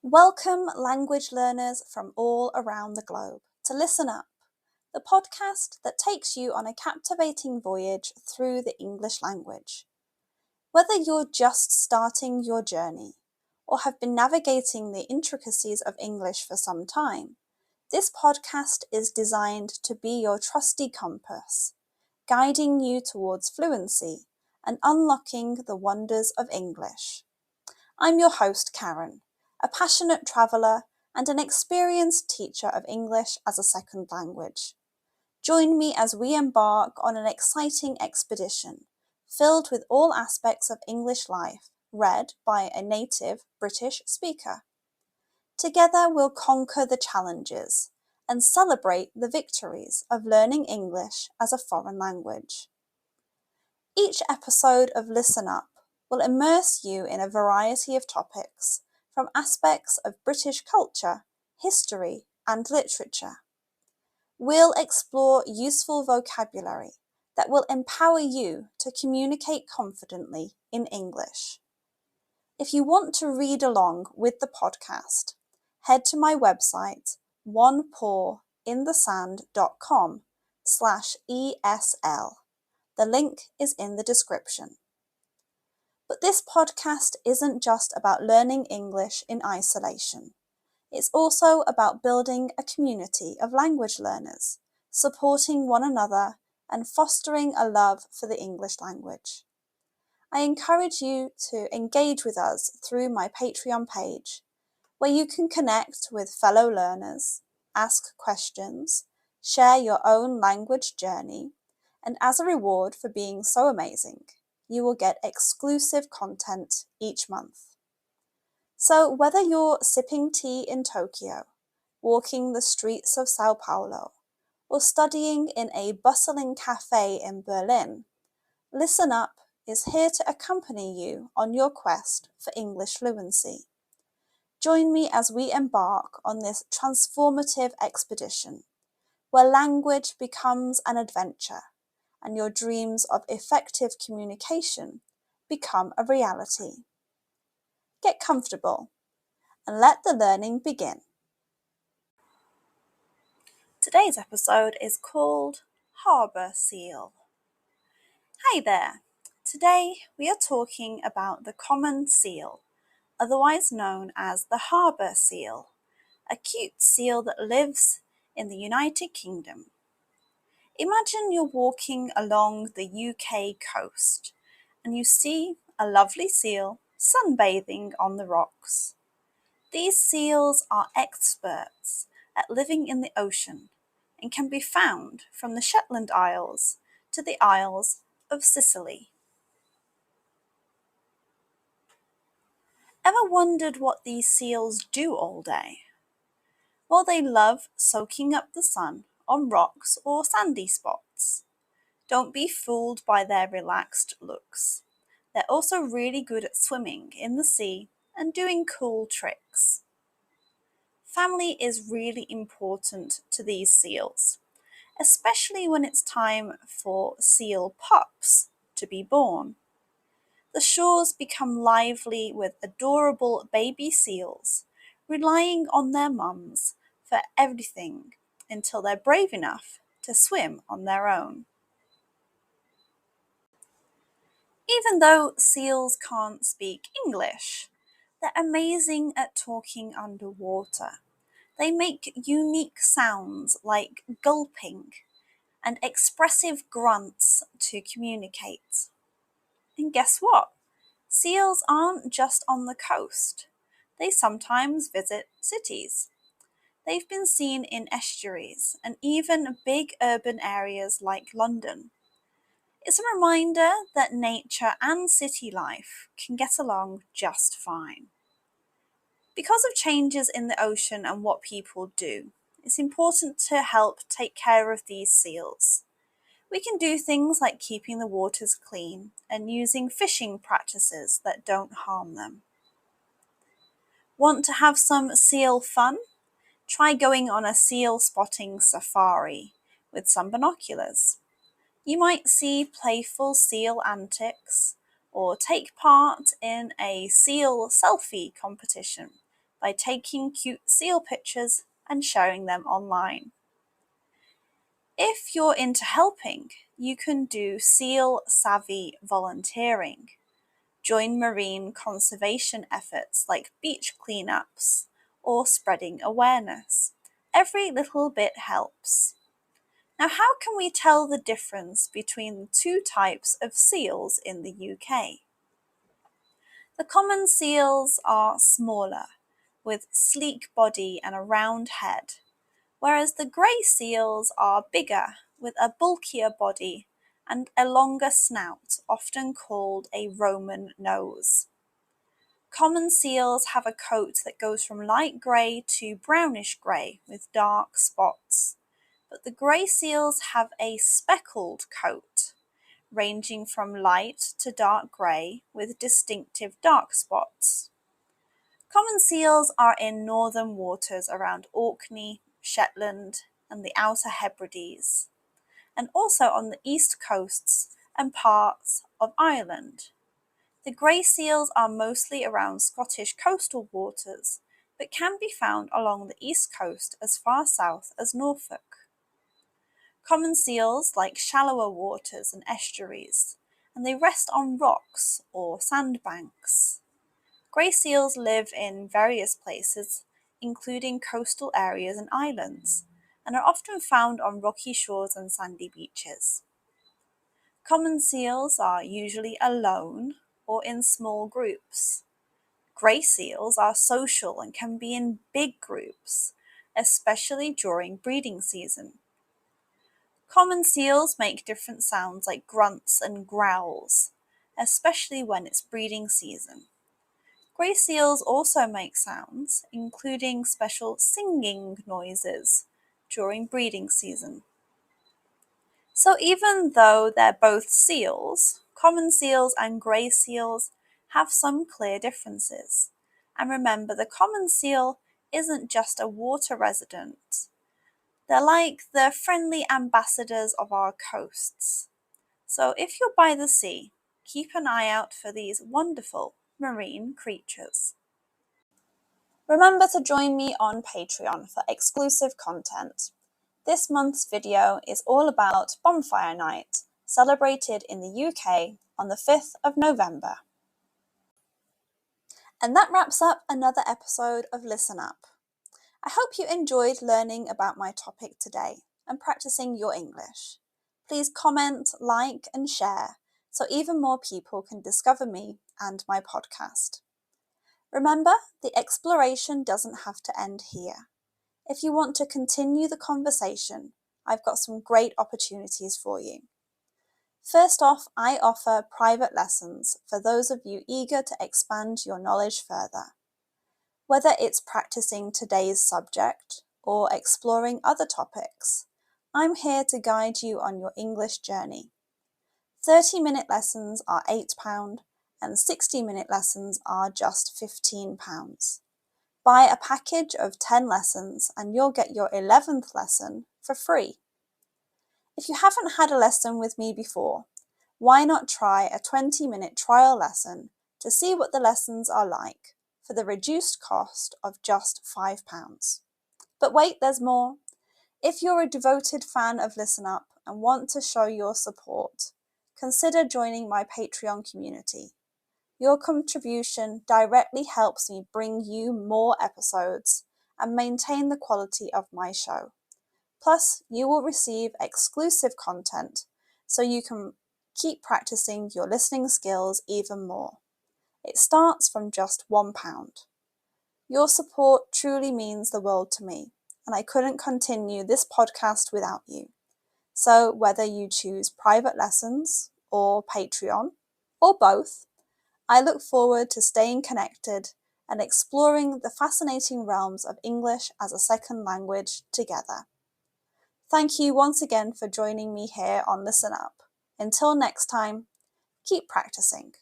Welcome, language learners from all around the globe, to Listen Up, the podcast that takes you on a captivating voyage through the English language. Whether you're just starting your journey or have been navigating the intricacies of English for some time, this podcast is designed to be your trusty compass, guiding you towards fluency and unlocking the wonders of English. I'm your host, Karen, a passionate traveller and an experienced teacher of English as a second language. Join me as we embark on an exciting expedition filled with all aspects of English life, read by a native British speaker. Together we'll conquer the challenges and celebrate the victories of learning English as a foreign language. Each episode of Listen Up will immerse you in a variety of topics, from aspects of British culture, history, and literature. We'll explore useful vocabulary that will empower you to communicate confidently in English. If you want to read along with the podcast, head to my website, onepawinthesand.com/ESL. The link is in the description. But this podcast isn't just about learning English in isolation. It's also about building a community of language learners, supporting one another, and fostering a love for the English language. I encourage you to engage with us through my Patreon page, where you can connect with fellow learners, ask questions, share your own language journey, and as a reward for being so amazing, you will get exclusive content each month. So whether you're sipping tea in Tokyo, walking the streets of Sao Paulo, or studying in a bustling cafe in Berlin, Listen Up is here to accompany you on your quest for English fluency. Join me as we embark on this transformative expedition, where language becomes an adventure and your dreams of effective communication become a reality. Get comfortable and let the learning begin. Today's episode is called Harbour Seal. Hi there! Today we are talking about the common seal, otherwise known as the harbour seal, a cute seal that lives in the United Kingdom. Imagine you're walking along the UK coast and you see a lovely seal sunbathing on the rocks. These seals are experts at living in the ocean and can be found from the Shetland Isles to the Isles of Sicily. Ever wondered what these seals do all day? Well, they love soaking up the sun on rocks or sandy spots. Don't be fooled by their relaxed looks. They're also really good at swimming in the sea and doing cool tricks. Family is really important to these seals, especially when it's time for seal pups to be born. The shores become lively with adorable baby seals, relying on their mums for everything until they're brave enough to swim on their own. Even though seals can't speak English, they're amazing at talking underwater. They make unique sounds like gulping and expressive grunts to communicate. And guess what? Seals aren't just on the coast. They sometimes visit cities. They've been seen in estuaries and even big urban areas like London. It's a reminder that nature and city life can get along just fine. Because of changes in the ocean and what people do, it's important to help take care of these seals. We can do things like keeping the waters clean and using fishing practices that don't harm them. Want to have some seal fun? Try going on a seal spotting safari with some binoculars. You might see playful seal antics or take part in a seal selfie competition by taking cute seal pictures and sharing them online. If you're into helping, you can do seal savvy volunteering. Join marine conservation efforts like beach cleanups or spreading awareness. Every little bit helps. Now, how can we tell the difference between the two types of seals in the UK? The common seals are smaller, with sleek body and a round head, whereas the grey seals are bigger, with a bulkier body and a longer snout, often called a Roman nose. Common seals have a coat that goes from light grey to brownish grey with dark spots, but the grey seals have a speckled coat, ranging from light to dark grey with distinctive dark spots. Common seals are in northern waters around Orkney, Shetland, and the Outer Hebrides, and also on the east coasts and parts of Ireland. The grey seals are mostly around Scottish coastal waters, but can be found along the east coast as far south as Norfolk. Common seals like shallower waters and estuaries, and they rest on rocks or sandbanks. Grey seals live in various places, including coastal areas and islands, and are often found on rocky shores and sandy beaches. Common seals are usually alone or in small groups. Grey seals are social and can be in big groups, especially during breeding season. Common seals make different sounds like grunts and growls, especially when it's breeding season. Grey seals also make sounds, including special singing noises during breeding season. So even though they're both seals, common seals and grey seals have some clear differences. And remember, the common seal isn't just a water resident. They're like the friendly ambassadors of our coasts. So if you're by the sea, keep an eye out for these wonderful marine creatures. Remember to join me on Patreon for exclusive content. This month's video is all about Bonfire Night, celebrated in the UK on the 5th of November. And that wraps up another episode of Listen Up. I hope you enjoyed learning about my topic today and practicing your English. Please comment, like, and share so even more people can discover me and my podcast. Remember, the exploration doesn't have to end here. If you want to continue the conversation, I've got some great opportunities for you. First off, I offer private lessons for those of you eager to expand your knowledge further. Whether it's practicing today's subject or exploring other topics, I'm here to guide you on your English journey. 30-minute lessons are £8 and 60-minute lessons are just £15. Buy a package of 10 lessons and you'll get your 11th lesson for free. If you haven't had a lesson with me before, why not try a 20-minute trial lesson to see what the lessons are like for the reduced cost of just £5. But wait, there's more. If you're a devoted fan of Listen Up and want to show your support, consider joining my Patreon community. Your contribution directly helps me bring you more episodes and maintain the quality of my show. Plus, you will receive exclusive content so you can keep practicing your listening skills even more. It starts from just £1. Your support truly means the world to me, and I couldn't continue this podcast without you. So whether you choose private lessons or Patreon, or both, I look forward to staying connected and exploring the fascinating realms of English as a second language together. Thank you once again for joining me here on Listen Up. Until next time, keep practicing.